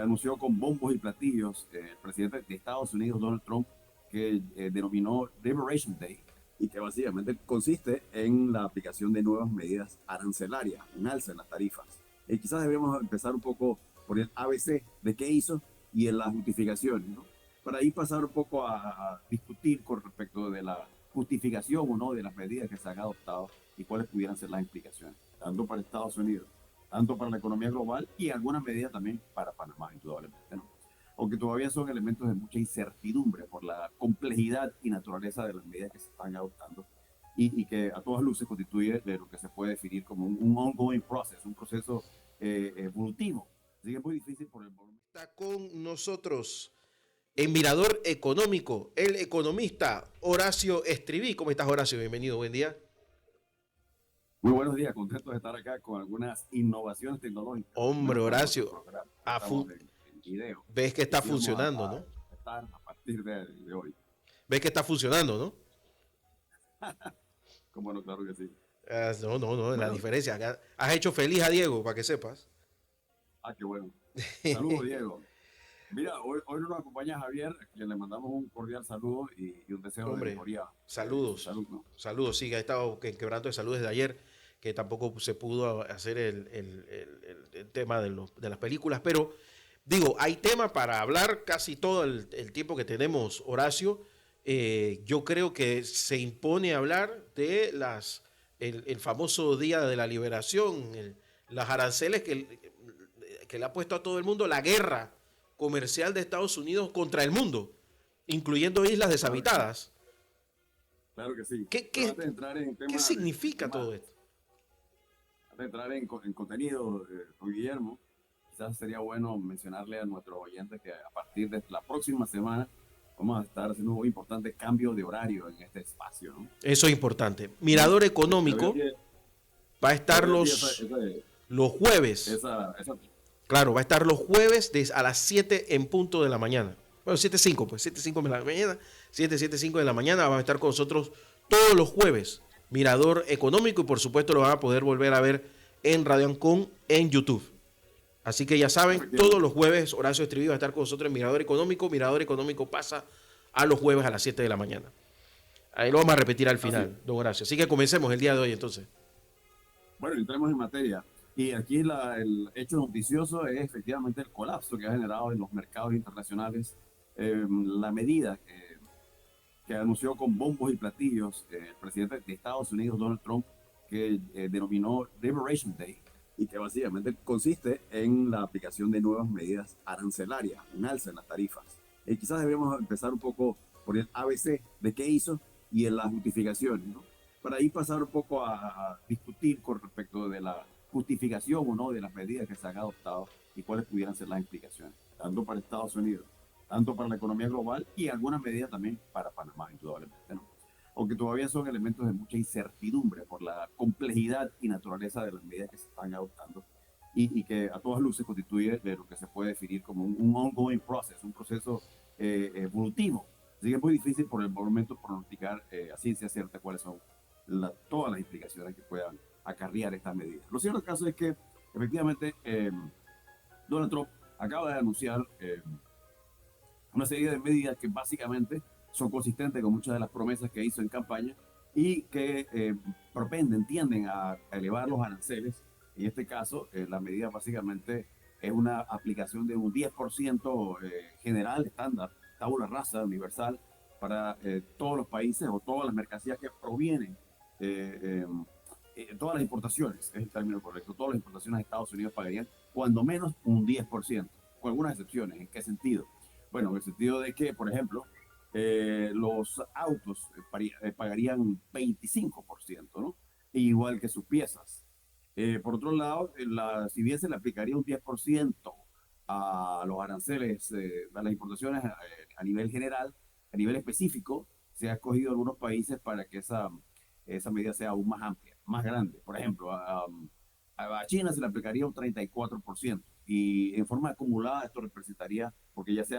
Anunció con bombos y platillos el presidente de Estados Unidos, Donald Trump, que denominó Liberation Day y que básicamente consiste en la aplicación de nuevas medidas arancelarias, un alza en las tarifas. Quizás debemos empezar un poco por el ABC de qué hizo y en las justificaciones, ¿no? Para ahí pasar un poco a discutir con respecto de la justificación o no de las medidas que se han adoptado y cuáles pudieran ser las implicaciones, tanto para Estados Unidos, tanto para la economía global y en algunas medidas también para Panamá, indudablemente, ¿no? Aunque todavía son elementos de mucha incertidumbre por la complejidad y naturaleza de las medidas que se están adoptando y que a todas luces constituye de lo que se puede definir como un ongoing process, un proceso evolutivo. Así que es muy difícil por el momento. Está con nosotros en Mirador Económico, el economista Horacio Estriví. ¿Cómo estás, Horacio? Bienvenido, buen día. Muy buenos días, contento de estar acá con algunas innovaciones tecnológicas, por lo Hombre, menos para nuestro Horacio, programa. Estamos en video ves que y está así vamos funcionando, ¿no? a estar a partir de hoy. Ves que está funcionando, ¿no? Como no, claro que sí. No, no, no, la Bueno, diferencia. Has hecho feliz a Diego, para que sepas. qué bueno. Saludos, Diego. Mira, hoy nos acompaña Javier, a quien le mandamos un cordial saludo y un deseo de Hombre, mejoría en su saludos. salud, ¿no? Saludos, sí, ha estado en quebranto de salud desde ayer, que tampoco se pudo hacer el tema de las películas, pero digo, hay tema para hablar casi todo el tiempo que tenemos, Horacio. Yo creo que se impone hablar de el famoso Día de la Liberación, las aranceles que le ha puesto a todo el mundo la guerra comercial de Estados Unidos contra el mundo, incluyendo islas Claro que sí, deshabitadas. claro que sí. ¿Qué, Pero qué, qué en significa todo temas, esto? antes de entrar en contenido, con Guillermo, quizás sería bueno mencionarle a nuestros oyentes que a partir de la próxima semana vamos a estar haciendo un importante cambio de horario en este espacio, ¿no? Eso es importante. Y Mirador te voy a Económico decir, va a te estar voy a decir los jueves. esa. Claro, va a estar los jueves a las 7 en punto de la mañana. Bueno, 7:05, pues 7:05 de la mañana, 7:05 de la mañana, van a estar con nosotros todos los jueves. Mirador Económico y por supuesto lo van a poder volver a ver en Radio Ancon en YouTube. Así que ya saben, todos Efectivamente. los jueves Horacio Estriví va a estar con nosotros en Mirador Económico. Mirador Económico pasa a los jueves a las 7 de la mañana. Ahí lo vamos a repetir al Así final, es. don Horacio. Así que comencemos el día de hoy entonces. Bueno, entremos en materia. Y aquí el hecho noticioso es efectivamente el colapso que ha generado en los mercados internacionales la medida que anunció con bombos y platillos el presidente de Estados Unidos, Donald Trump, que denominó Liberation Day y que básicamente consiste en la aplicación de nuevas medidas arancelarias, un alza en las tarifas. Quizás deberíamos empezar un poco por el ABC de qué hizo y en las justificaciones, ¿no? Para ahí pasar un poco a discutir con respecto de la justificación o no de las medidas que se han adoptado y cuáles pudieran ser las implicaciones, tanto para Estados Unidos, tanto para la economía global y en algunas medidas también para Panamá, indudablemente, ¿no? Aunque todavía son elementos de mucha incertidumbre por la complejidad y naturaleza de las medidas que se están adoptando y que a todas luces constituye de lo que se puede definir como un ongoing process, un proceso evolutivo. Así que es muy difícil por el momento pronosticar a ciencia cierta cuáles son todas las implicaciones que puedan acarrear estas medidas. Lo cierto caso es que efectivamente Donald Trump acaba de anunciar una serie de medidas que básicamente son consistentes con muchas de las promesas que hizo en campaña y que tienden a elevar los aranceles. En este caso, la medida básicamente es una aplicación de un 10% general, estándar, tabula rasa, universal, para todos los países o todas las mercancías que provienen, eh, todas las importaciones, es el término correcto, todas las importaciones de Estados Unidos pagarían cuando menos un 10%, con algunas excepciones. ¿En qué sentido? Bueno, en el sentido de que, por ejemplo, los autos pagarían 25%, ¿no? Igual que sus piezas. Por otro lado, si bien se le aplicaría un 10% a los aranceles, a las importaciones a nivel general, a nivel específico, se ha escogido algunos países para que esa medida sea aún más amplia, más grande. Por ejemplo, a China se le aplicaría un 34% y en forma acumulada esto representaría, porque ya se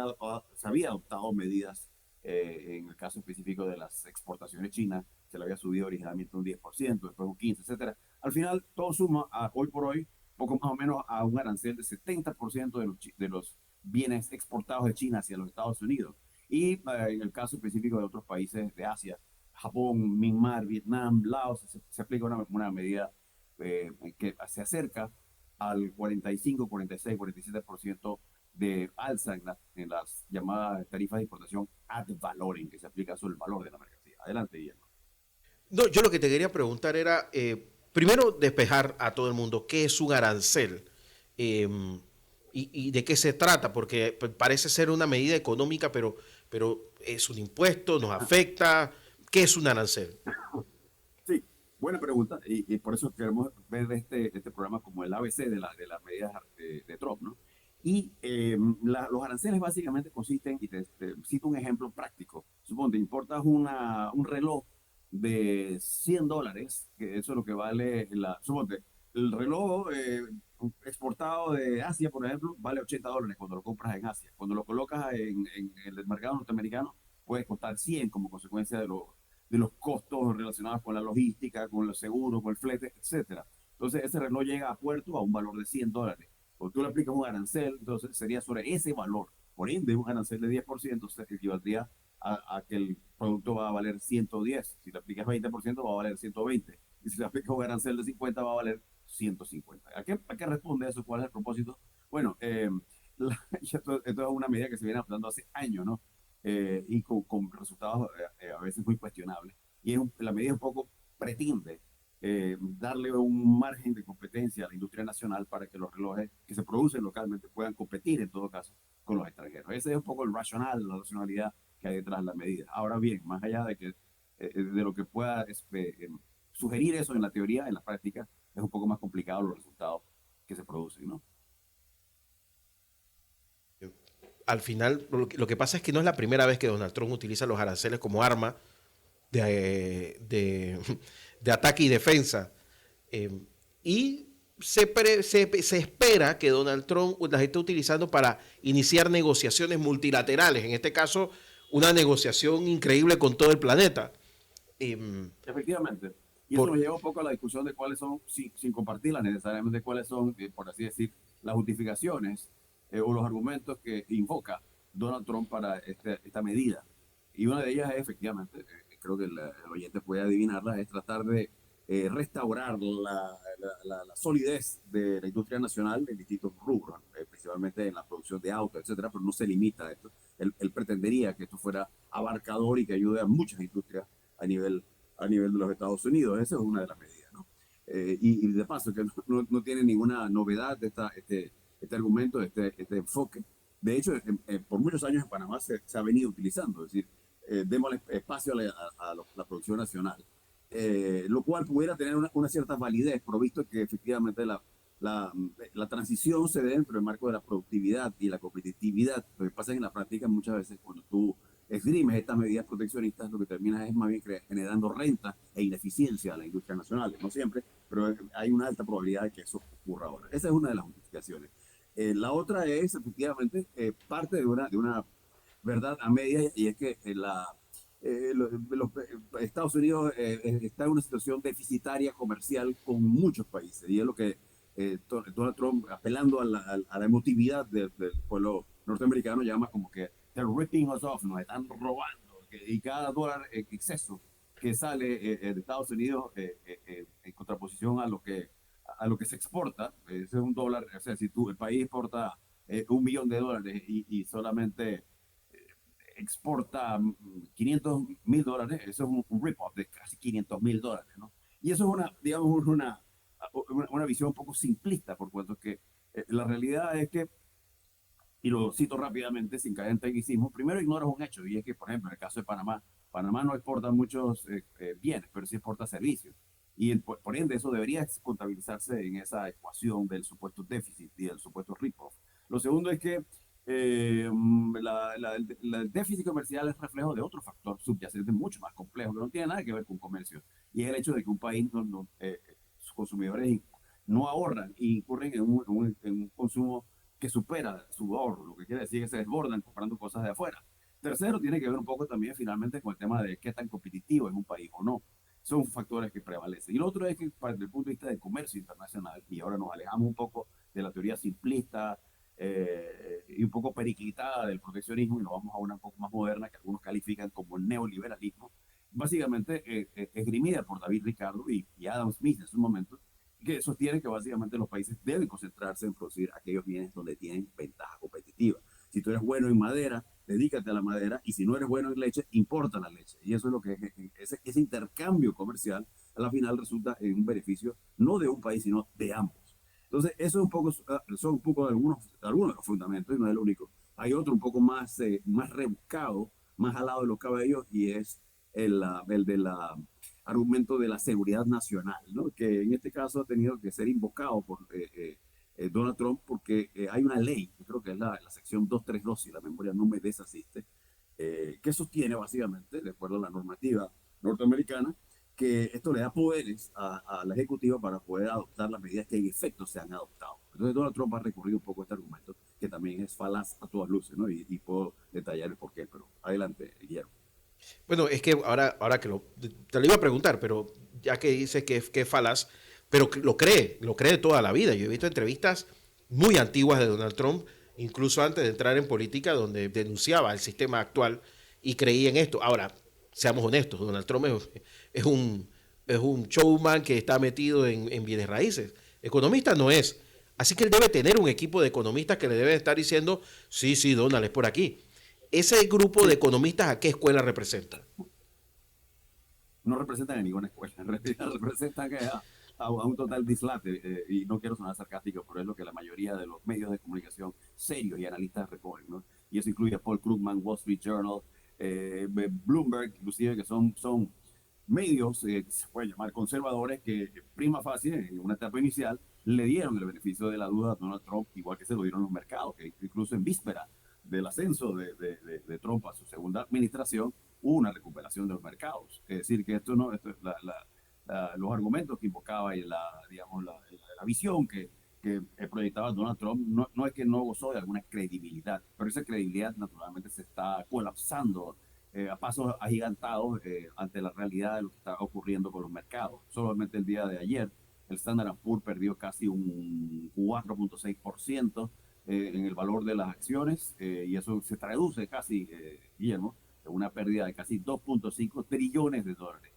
había adoptado medidas en el caso específico de las exportaciones chinas, se le había subido originalmente un 10%, después un 15%, etcétera. Al final todo suma a, hoy por hoy poco más o menos a un arancel de 70% de los bienes exportados de China hacia los Estados Unidos. Y en el caso específico de otros países de Asia, Japón, Myanmar, Vietnam, Laos, se aplica una medida que se acerca al 45, 46, 47% de alza en las llamadas tarifas de importación ad valorem, que se aplica sobre el valor de la mercancía. Adelante, Guillermo. No, yo lo que te quería preguntar era, primero, despejar a todo el mundo qué es un arancel eh, y de qué se trata, porque parece ser una medida económica, pero es un impuesto, nos afecta. ¿Qué es un arancel? Sí, buena pregunta, y por eso queremos ver este programa como el ABC de las medidas de Trump, ¿no? Y los aranceles básicamente consisten, y te cito un ejemplo práctico. Suponte, importas un reloj de $100, que eso es lo que vale suponte, el reloj exportado de Asia, por ejemplo, vale $80 cuando lo compras en Asia. Cuando lo colocas en el mercado norteamericano, puede costar 100 como consecuencia de los costos relacionados con la logística, con los seguros, con el flete, etcétera. Entonces, ese reloj llega a puerto a un valor de $100. Cuando tú le aplicas un arancel, entonces sería sobre ese valor. Por ende, un arancel de 10% se equivaldría a que el producto va a valer 110. Si le aplicas 20%, va a valer 120. Y si le aplicas un arancel de 50, va a valer 150. ¿A qué responde eso? ¿Cuál es el propósito? Bueno, esto es una medida que se viene aplicando hace años, ¿no? Y con resultados a veces muy cuestionables. Y la medida un poco pretende darle un margen de competencia a la industria nacional para que los relojes que se producen localmente puedan competir en todo caso con los extranjeros. Ese es un poco el racional, la racionalidad que hay detrás de la medida. Ahora bien, más allá de lo que pueda sugerir eso en la teoría, en la práctica, es un poco más complicado los resultados que se producen, ¿no? Al final, lo que pasa es que no es la primera vez que Donald Trump utiliza los aranceles como arma de, de ataque y defensa. Eh, y se espera que Donald Trump las esté utilizando para iniciar negociaciones multilaterales, en este caso una negociación increíble con todo el planeta. Eh, Efectivamente. Y eso por, nos lleva un poco a la discusión de cuáles son, sin compartirlas necesariamente, cuáles son, por así decir, las justificaciones o los argumentos que invoca Donald Trump para esta medida. Y una de ellas es, efectivamente, creo que el oyente puede adivinarla, es tratar de restaurar la solidez de la industria nacional en distintos rubros, principalmente en la producción de autos, etcétera, pero no se limita a esto. Él pretendería que esto fuera abarcador y que ayude a muchas industrias a nivel, a nivel de los Estados Unidos. Esa es una de las medidas, ¿no? Y de paso, que no tiene ninguna novedad este argumento, este enfoque. De hecho, por muchos años en Panamá se ha venido utilizando, es decir, démosle espacio la producción nacional, lo cual pudiera tener una cierta validez, provisto que efectivamente la, la transición se dé dentro del marco de la productividad y la competitividad. Lo que pasa es que en la práctica muchas veces cuando tú esgrimes estas medidas proteccionistas, lo que termina es más bien generando renta e ineficiencia a la industria nacional. No siempre, pero hay una alta probabilidad de que eso ocurra ahora. Esa es una de las justificaciones. La otra es efectivamente parte de una verdad a medias, y es que Estados Unidos está en una situación deficitaria comercial con muchos países, y es lo que Donald Trump, apelando a la emotividad del pueblo norteamericano, llama como que they're ripping us off, nos están robando, y cada dólar en exceso que sale de Estados Unidos en contraposición a lo que se exporta, ese es un dólar, o sea, si el país exporta $1 millón y solamente exporta $500,000, eso es un rip-off de casi $500,000, ¿no? Y eso es digamos, una visión un poco simplista, por cuanto que la realidad es que, y lo cito rápidamente sin caer en tecnicismo, primero ignoras un hecho, y es que, por ejemplo, en el caso de Panamá no exporta muchos bienes, pero sí exporta servicios. Y por ende, eso debería contabilizarse en esa ecuación del supuesto déficit y del supuesto rip-off. Lo segundo es que el déficit comercial es reflejo de otro factor subyacente mucho más complejo, que no tiene nada que ver con comercio, y es el hecho de que un país, sus consumidores no ahorran e incurren en un consumo que supera su ahorro, lo que quiere decir que se desbordan comprando cosas de afuera. Tercero, tiene que ver un poco también finalmente con el tema de qué tan competitivo es un país o no. Son factores que prevalecen. Y lo otro es que, desde el punto de vista del comercio internacional, y ahora nos alejamos un poco de la teoría simplista y un poco periclitada del proteccionismo, y nos vamos a una un poco más moderna que algunos califican como neoliberalismo, básicamente esgrimida por David Ricardo y Adam Smith en su momento, que sostiene que básicamente los países deben concentrarse en producir aquellos bienes donde tienen ventaja competitiva. Si tú eres bueno en madera, dedícate a la madera, y si no eres bueno en leche, importa la leche. Y eso es lo que ese intercambio comercial a la final resulta en un beneficio no de un país, sino de ambos. Entonces, eso es un poco, son un poco algunos de los fundamentos, y no es el único. Hay otro un poco más rebuscado, más jalado de los cabellos, y es el del argumento de la seguridad nacional, ¿no? Que en este caso ha tenido que ser invocado por Donald Trump, porque hay una ley, yo creo que es la sección 232, si la memoria no me desasiste, que sostiene básicamente, de acuerdo a la normativa norteamericana, que esto le da poderes a la ejecutiva para poder adoptar las medidas que en efecto se han adoptado. Entonces Donald Trump ha recurrido un poco a este argumento, que también es falaz a todas luces, ¿no? Y puedo detallar el porqué, pero adelante, Guillermo. Bueno, es que ahora que te lo iba a preguntar, pero ya que dices que es falaz, pero lo cree toda la vida. Yo he visto entrevistas muy antiguas de Donald Trump, incluso antes de entrar en política, donde denunciaba el sistema actual y creía en esto. Ahora, seamos honestos, Donald Trump es un, es un showman que está metido en bienes raíces. Economista no es. Así que él debe tener un equipo de economistas que le deben estar diciendo, sí, sí, Donald, es por aquí. ¿Ese grupo de Sí, economistas a qué escuela representa? no representan a ninguna escuela, en realidad representan a un total dislate, y no quiero sonar sarcástico, pero es lo que la mayoría de los medios de comunicación serios y analistas recogen, ¿no? Y eso incluye a Paul Krugman, Wall Street Journal, Bloomberg, inclusive, que son medios, que se puede llamar conservadores, que prima facie, en una etapa inicial, le dieron el beneficio de la duda a Donald Trump, igual que se lo dieron los mercados, que incluso en víspera del ascenso de Trump a su segunda administración, hubo una recuperación de los mercados. Es decir, que esto no, esto es los argumentos que invocaba y digamos, la visión que proyectaba Donald Trump, no es que no gozó de alguna credibilidad, pero esa credibilidad naturalmente se está colapsando a pasos agigantados ante la realidad de lo que está ocurriendo con los mercados. Solamente el día de ayer, el Standard Poor's perdió casi un 4,6% en el valor de las acciones, y eso se traduce casi, Guillermo, en una pérdida de casi 2,5 trillones de dólares.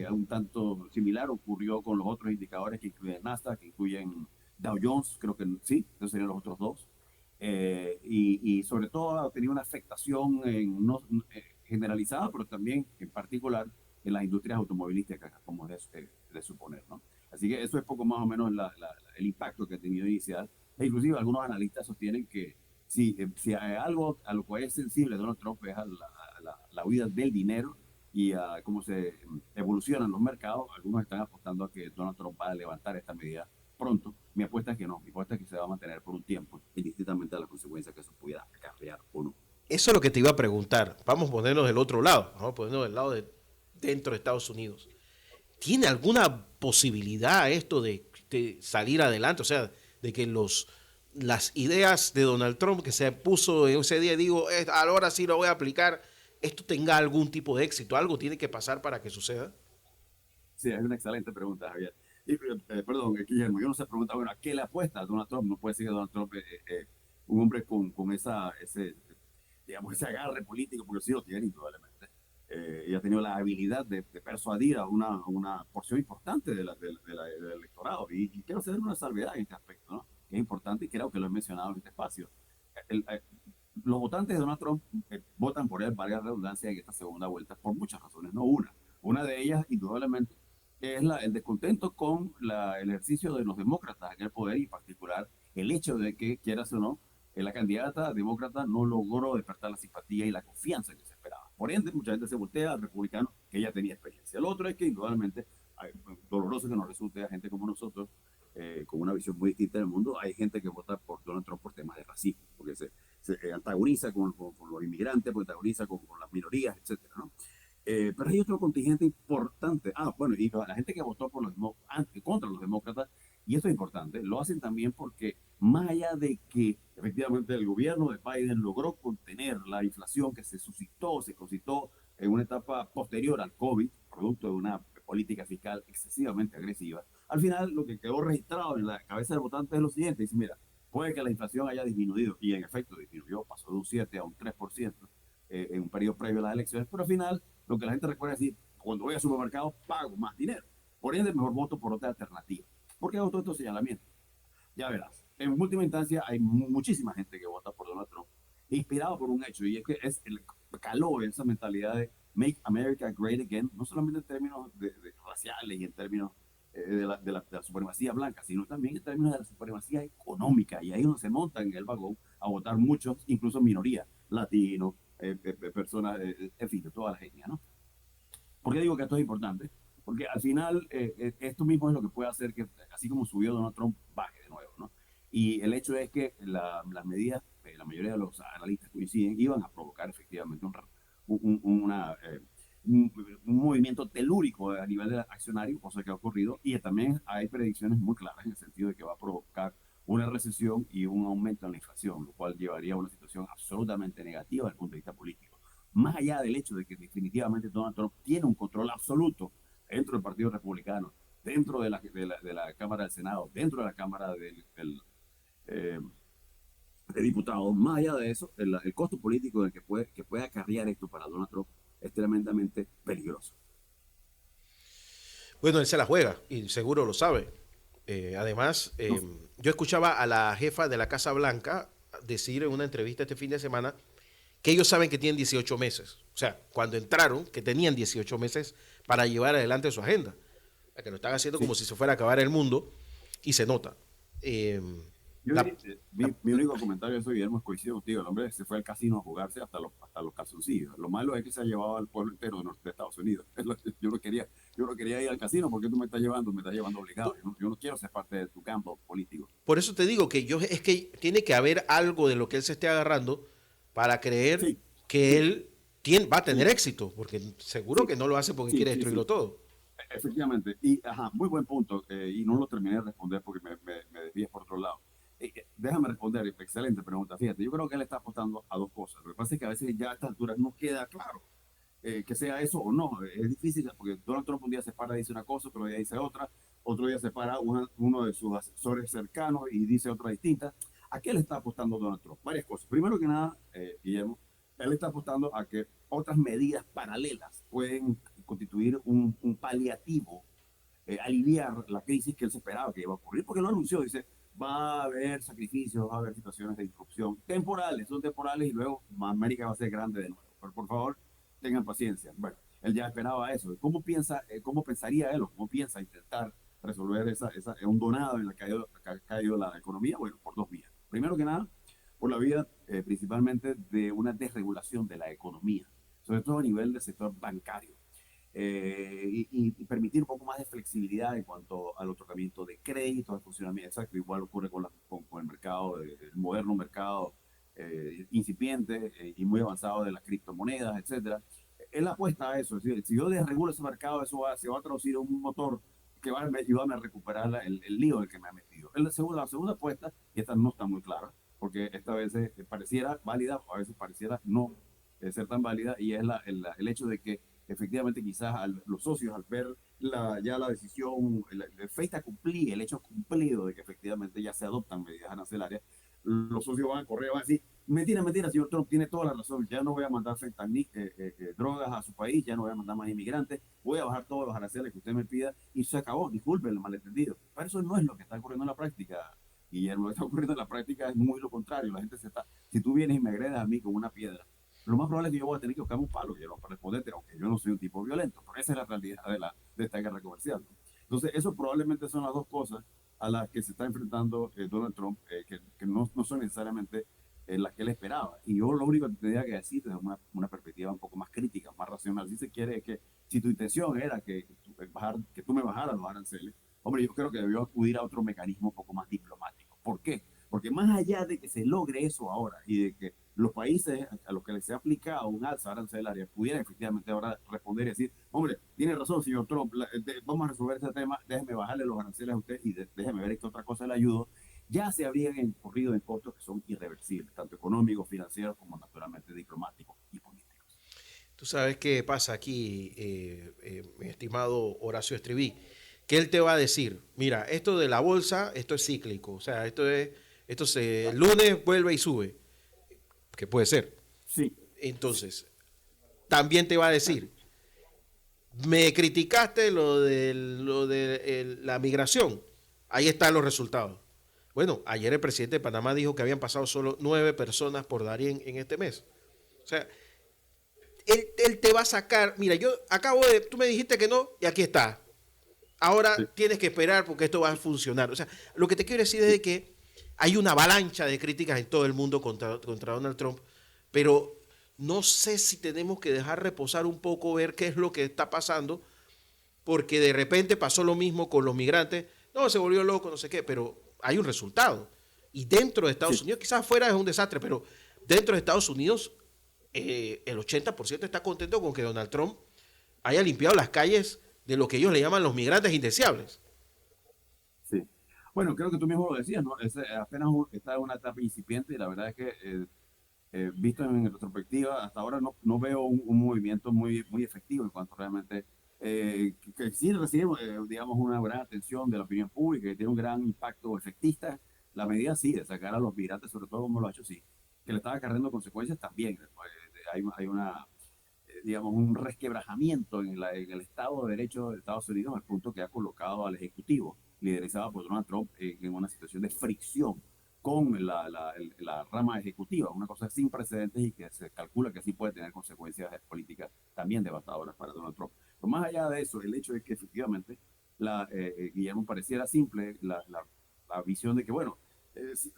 Un tanto similar ocurrió con los otros indicadores que incluyen Nasdaq, que incluyen Dow Jones, creo que sí, esos serían los otros dos. Y sobre todo ha tenido una afectación no, generalizada, pero también en particular en las industrias automovilísticas, como es de suponer, ¿no? Así que eso es poco más o menos el impacto que ha tenido inicial. E inclusive algunos analistas sostienen que si hay algo a lo cual es sensible Donald Trump es a la huida del dinero y a cómo se evolucionan los mercados. Algunos están apostando a que Donald Trump va a levantar esta medida pronto. Mi apuesta es que no, mi apuesta es que se va a mantener por un tiempo, indistintamente de las consecuencias que eso pudiera acarrear o no. Eso es lo que te iba a preguntar. Vamos a ponernos del otro lado, vamos a ponernos del lado de dentro de Estados Unidos. ¿Tiene alguna posibilidad esto de salir adelante? O sea, de que las ideas de Donald Trump que se puso en ese día, digo, ahora sí lo voy a aplicar, esto tenga algún tipo de éxito, algo tiene que pasar para que suceda. Sí, es una excelente pregunta, Javier. Y, perdón, Guillermo, yo no se pregunta, bueno, ¿a qué le apuesta Donald Trump? No puede ser que Donald Trump, un hombre con digamos, ese agarre político, porque sí lo tiene, indudablemente. Y ha tenido la habilidad de persuadir a una porción importante del electorado. Y quiero hacer una salvedad en este aspecto, ¿no? Que es importante, y creo que lo he mencionado en este espacio. El, eh, los votantes de Donald Trump votan por él, valga la redundancia, en esta segunda vuelta por muchas razones, no una. Una de ellas, indudablemente, es el descontento con el ejercicio de los demócratas en el poder, y en particular el hecho de que, quieras o no, la candidata demócrata no logró despertar la simpatía y la confianza que se esperaba. Por ende, mucha gente se voltea al republicano que ya tenía experiencia. El otro es que, indudablemente, doloroso que nos resulte a gente como nosotros, con una visión muy distinta del mundo, hay gente que vota por Donald Trump por temas de racismo, porque se antagoniza con los inmigrantes, porque antagoniza con las minorías, etcétera, ¿no? Pero hay otro contingente importante. Bueno, y la gente que votó contra los demócratas, y esto es importante, lo hacen también porque, más allá de que efectivamente el gobierno de Biden logró contener la inflación que se suscitó en una etapa posterior al COVID, producto de una política fiscal excesivamente agresiva, al final lo que quedó registrado en la cabeza del votante es lo siguiente: dice, mira, puede que la inflación haya disminuido, y en efecto disminuyó, pasó de un 7 a un 3% en un periodo previo a las elecciones, pero al final lo que la gente recuerda es decir, cuando voy al supermercado pago más dinero. Por ende, mejor voto por otra alternativa. ¿Por qué hago todos estos señalamientos? Ya verás, en última instancia hay muchísima gente que vota por Donald Trump, inspirado por un hecho, y es que es el calor, esa mentalidad de Make America Great Again, no solamente en términos de raciales y en términos de la supremacía blanca, sino también en términos de la supremacía económica, y ahí es donde se montan en el vagón a votar muchos, incluso minorías, latinos, personas, en fin, de toda la etnia, ¿no? ¿Por qué digo que esto es importante? Porque al final esto mismo es lo que puede hacer que, así como subió Donald Trump, baje de nuevo, ¿no? Y el hecho es que las medidas, la mayoría de los analistas coinciden, iban a provocar efectivamente un, un movimiento telúrico a nivel de accionario, cosa que ha ocurrido, y también hay predicciones muy claras en el sentido de que va a provocar una recesión y un aumento en la inflación, lo cual llevaría a una situación absolutamente negativa desde el punto de vista político. Más allá del hecho de que definitivamente Donald Trump tiene un control absoluto dentro del Partido Republicano, dentro de la Cámara del Senado, dentro de la Cámara eh, de Diputados, más allá de eso, el costo político de que puede acarrear esto para Donald Trump es tremendamente peligroso. Bueno, él se la juega y seguro lo sabe. Además, No, yo escuchaba a la jefa de la Casa Blanca decir en una entrevista este fin de semana que ellos saben que tienen 18 meses. O sea, cuando entraron, que tenían 18 meses para llevar adelante su agenda. Que lo están haciendo como sí, si se fuera a acabar el mundo y se nota. Eh, yo, la, la, mi único comentario de eso, Guillermo, es coincido contigo. El hombre se fue al casino a jugarse hasta los calzoncillos. Lo malo es que se ha llevado al pueblo entero de Estados Unidos. Yo no quería ir al casino porque tú me estás llevando, obligado. Yo no quiero ser parte de tu campo político. por eso te digo que es que tiene que haber algo de lo que él se esté agarrando para creer Sí, que sí, él va a tener sí, éxito, porque seguro sí, que no lo hace porque sí, quiere sí, destruirlo sí. todo. Efectivamente, y ajá, muy buen punto, y no lo terminé de responder porque me desvías por otro lado. Déjame responder, excelente pregunta. Fíjate, yo creo que él está apostando a dos cosas. Lo que pasa es que a veces ya a estas alturas no queda claro que sea eso o no. Es difícil porque Donald Trump un día se para y dice una cosa, otro día dice otra, otro día se para uno de sus asesores cercanos y dice otra distinta. ¿A qué le está apostando Donald Trump? Varias cosas. Primero que nada, Guillermo, él está apostando a que otras medidas paralelas pueden constituir un paliativo, aliviar la crisis que él se esperaba que iba a ocurrir, porque lo anunció, dice, va a haber sacrificios, va a haber situaciones de disrupción temporales, son temporales y luego América va a ser grande de nuevo. Pero por favor, tengan paciencia. Bueno, él ya esperaba eso. ¿Cómo pensaría él o cómo piensa intentar resolver esa hondonada en la que ha caído la economía? Bueno, por dos vías. Primero que nada, por la vía principalmente de una desregulación de la economía, sobre todo a nivel del sector bancario, y permitir un poco más de flexibilidad en cuanto al otorgamiento de créditos, al funcionamiento. Exacto, igual ocurre con el mercado, el moderno mercado incipiente y muy avanzado de las criptomonedas, etcétera. Él apuesta a eso, es decir, si yo desregulo ese mercado, se va a traducir en un motor que va a ayudarme a recuperar el lío en el que me ha metido. La segunda apuesta, y esta no está muy clara, porque esta vez pareciera válida, o a veces pareciera no ser tan válida, y es el hecho de que efectivamente quizás los socios al ver ya la decisión, el feita cumplir, el hecho cumplido de que efectivamente ya se adoptan medidas arancelarias, los socios van a correr, van a decir, mentira, mentira, señor Trump tiene toda la razón, ya no voy a mandar drogas a su país, ya no voy a mandar más inmigrantes, voy a bajar todos los aranceles que usted me pida y se acabó, disculpe el malentendido. Pero eso no es lo que está ocurriendo en la práctica, Guillermo. Lo que está ocurriendo en la práctica es muy lo contrario. La gente si tú vienes y me agredas a mí con una piedra, lo más probable es que yo voy a tener que buscar un palo, Guillermo, para responderte, aunque yo no soy un tipo violento. Pero esa es la realidad de esta guerra comercial, ¿no? Entonces, eso probablemente son las dos cosas a las que se está enfrentando Donald Trump, que no son necesariamente las que él esperaba. Y yo lo único que tendría que decir desde una perspectiva un poco más crítica, más racional, si se quiere, es que si tu intención era que tú me bajaras los aranceles, hombre, yo creo que debió acudir a otro mecanismo un poco más diplomático. ¿Por qué? Porque más allá de que se logre eso ahora y de que los países a los que les se ha aplicado un alza arancelaria pudieran efectivamente ahora responder y decir, hombre, tiene razón, señor Trump, vamos a resolver ese tema, déjeme bajarle los aranceles a usted y déjeme ver qué otra cosa le ayudo, ya se habrían incurrido en costos que son irreversibles, tanto económicos, financieros, como naturalmente diplomáticos y políticos. Tú sabes qué pasa aquí, mi estimado Horacio Estriví, que él te va a decir, mira, esto de la bolsa, esto es cíclico, o sea, esto es Entonces, el lunes vuelve y sube, que puede ser. Sí, Entonces, también te va a decir, me criticaste lo de la migración. Ahí están los resultados. Bueno, ayer el presidente de Panamá dijo que habían pasado solo 9 personas por Darién en este mes. O sea, él te va a sacar. Mira, yo acabo de. Tú me dijiste que no, y aquí está. Ahora sí, tienes que esperar porque esto va a funcionar. O sea, lo que te quiero decir es que hay una avalancha de críticas en todo el mundo contra Donald Trump, pero no sé si tenemos que dejar reposar un poco, ver qué es lo que está pasando, porque de repente pasó lo mismo con los migrantes. No, se volvió loco, no sé qué, pero hay un resultado. Y dentro de Estados sí. Unidos, quizás afuera es un desastre, pero dentro de Estados Unidos el 80% está contento con que Donald Trump haya limpiado las calles de lo que ellos le llaman los migrantes indeseables. Sí. Bueno, creo que tú mismo lo decías, ¿no? Apenas está en una etapa incipiente y la verdad es que, visto en retrospectiva, hasta ahora no veo un movimiento muy efectivo en cuanto realmente, que sí recibe, digamos, una gran atención de la opinión pública, que tiene un gran impacto efectista. La medida sí, de sacar a los migrantes, sobre todo como lo ha hecho, sí, que le estaba acarreando consecuencias también. Hay una, digamos, un resquebrajamiento en el Estado de Derecho de Estados Unidos, al punto que ha colocado al Ejecutivo, liderizado por Donald Trump, en una situación de fricción con la rama ejecutiva, una cosa sin precedentes y que se calcula que sí puede tener consecuencias políticas también devastadoras para Donald Trump. Pero más allá de eso, el hecho es que efectivamente, Guillermo, pareciera simple la visión de que, bueno,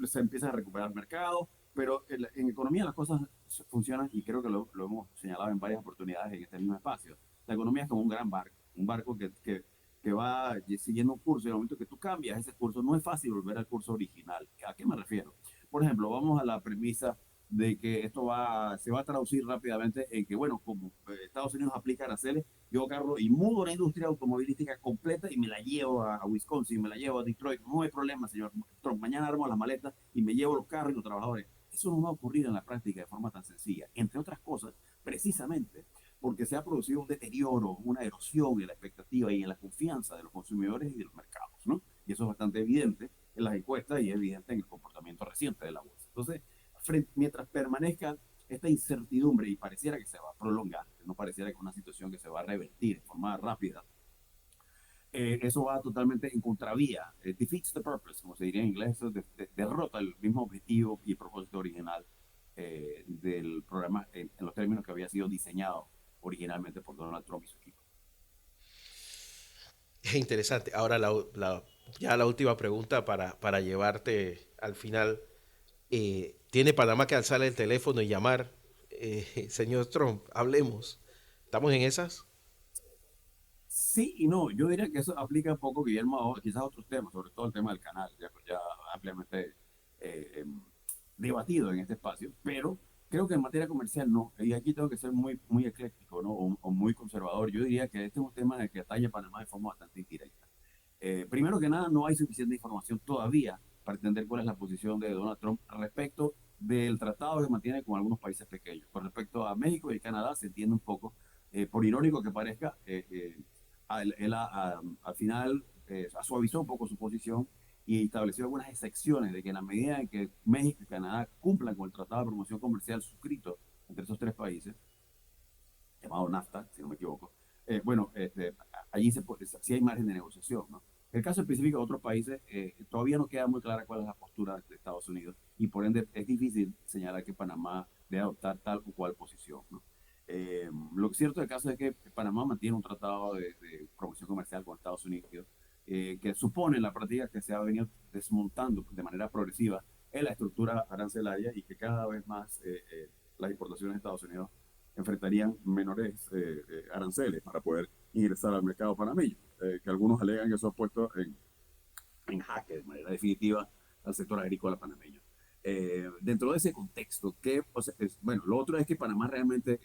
se empieza a recuperar el mercado, pero en economía las cosas funcionan y creo que lo hemos señalado en varias oportunidades en este mismo espacio. La economía es como un barco que va siguiendo un curso y en el momento que tú cambias ese curso no es fácil volver al curso original. ¿A qué me refiero? Por ejemplo, vamos a la premisa de que se va a traducir rápidamente en que, bueno, como Estados Unidos aplica aranceles, yo agarro y mudo la industria automovilística completa y me la llevo a Wisconsin, me la llevo a Detroit. No hay problema, señor Trump. Mañana armo las maletas y me llevo los carros y los trabajadores. Eso no va a ocurrir en la práctica de forma tan sencilla. Entre otras cosas, precisamente porque se ha producido un deterioro, una erosión en la expectativa y en la confianza de los consumidores y de los mercados, ¿no? Y eso es bastante evidente en las encuestas y es evidente en el comportamiento reciente de la bolsa. Entonces, mientras permanezca esta incertidumbre y pareciera que se va a prolongar, no pareciera que es una situación que se va a revertir de forma rápida, eso va totalmente en contravía, defeats the purpose, como se diría en inglés, derrota el mismo objetivo y propósito original del programa en los términos que había sido diseñado originalmente por Donald Trump y su equipo. Es interesante. Ahora ya la última pregunta para llevarte al final. ¿Tiene Panamá que alzar el teléfono y llamar? Señor Trump, hablemos. ¿Estamos en esas? Sí y no, yo diría que eso aplica un poco, Guillermo, quizás a otros temas, sobre todo el tema del canal, ya ampliamente eh, debatido en este espacio, pero creo que en materia comercial no, y aquí tengo que ser muy ecléctico, ¿no? O muy conservador. Yo diría que este es un tema de que atañe a Panamá de forma bastante indirecta. Primero que nada, no hay suficiente información todavía para entender cuál es la posición de Donald Trump respecto del tratado que mantiene con algunos países pequeños. Con respecto a México y Canadá, se entiende un poco, por irónico que parezca, él al final suavizó un poco su posición y estableció algunas excepciones de que en la medida en que México y Canadá cumplan con el Tratado de Promoción Comercial suscrito entre esos tres países, llamado NAFTA, si no me equivoco, bueno, allí sí hay margen de negociación, ¿no? El caso específico de otros países, todavía no queda muy clara cuál es la postura de Estados Unidos y por ende es difícil señalar que Panamá debe adoptar tal o cual posición, ¿no? Lo cierto del caso es que Panamá mantiene un tratado de promoción comercial con Estados Unidos, que supone en la práctica que se ha venido desmontando de manera progresiva en la estructura arancelaria y que cada vez más las importaciones de Estados Unidos enfrentarían menores aranceles para poder ingresar al mercado panameño, que algunos alegan que eso ha puesto en jaque de manera definitiva al sector agrícola panameño. Dentro de ese contexto, o sea, bueno, lo otro es que Panamá realmente,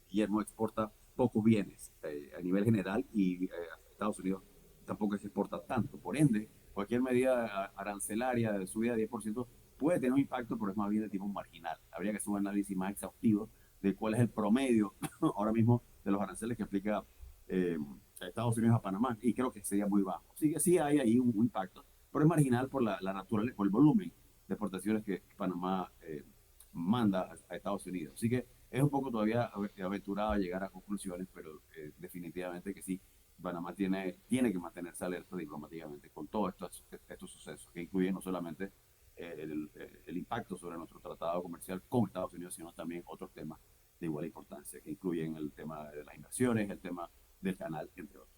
Guillermo, exporta pocos bienes a nivel general y Estados Unidos tampoco se exporta tanto. Por ende, cualquier medida arancelaria de subida de 10% puede tener un impacto, pero es más bien de tipo marginal. Habría que hacer un análisis más exhaustivo de cuál es el promedio ahora mismo de los aranceles que aplica Estados Unidos a Panamá, y creo que sería muy bajo. Sí que sí hay ahí un impacto, pero es marginal por la naturaleza, por el volumen de exportaciones que Panamá manda a Estados Unidos. Así que es un poco todavía aventurado llegar a conclusiones, pero definitivamente que sí, Panamá tiene que mantenerse alerta diplomáticamente con todos estos sucesos, que incluyen no solamente el impacto sobre nuestro tratado comercial con Estados Unidos, sino también otros temas de igual importancia, que incluyen el tema de las inversiones, el tema del canal, entre otros.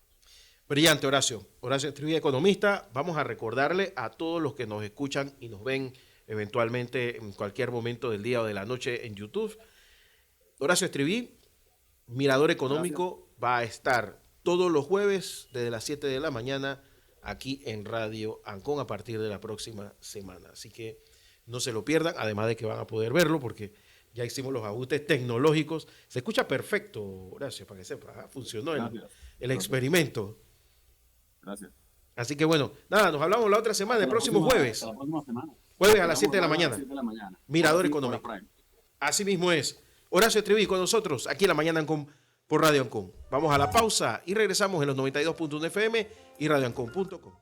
Brillante, Horacio. Horacio Estribí, economista. Vamos a recordarle a todos los que nos escuchan y nos ven eventualmente en cualquier momento del día o de la noche en YouTube. Horacio Estribí, Mirador Económico, gracias, va a estar todos los jueves desde las 7 de la mañana aquí en Radio Ancon a partir de la próxima semana. Así que no se lo pierdan, además de que van a poder verlo porque ya hicimos los ajustes tecnológicos. Se escucha perfecto, Horacio, para que sepa. Funcionó el experimento. Gracias. Así que bueno, nada, nos hablamos la otra semana, el próximo jueves. La próxima semana. Jueves a las 7 de la mañana. 7 de la mañana. Mirador Económico. Así mismo es. Horacio Estribí con nosotros, aquí en la mañana Ancon, por Radio Ancon. Vamos a la pausa y regresamos en los 92.1 FM y radioancon.com.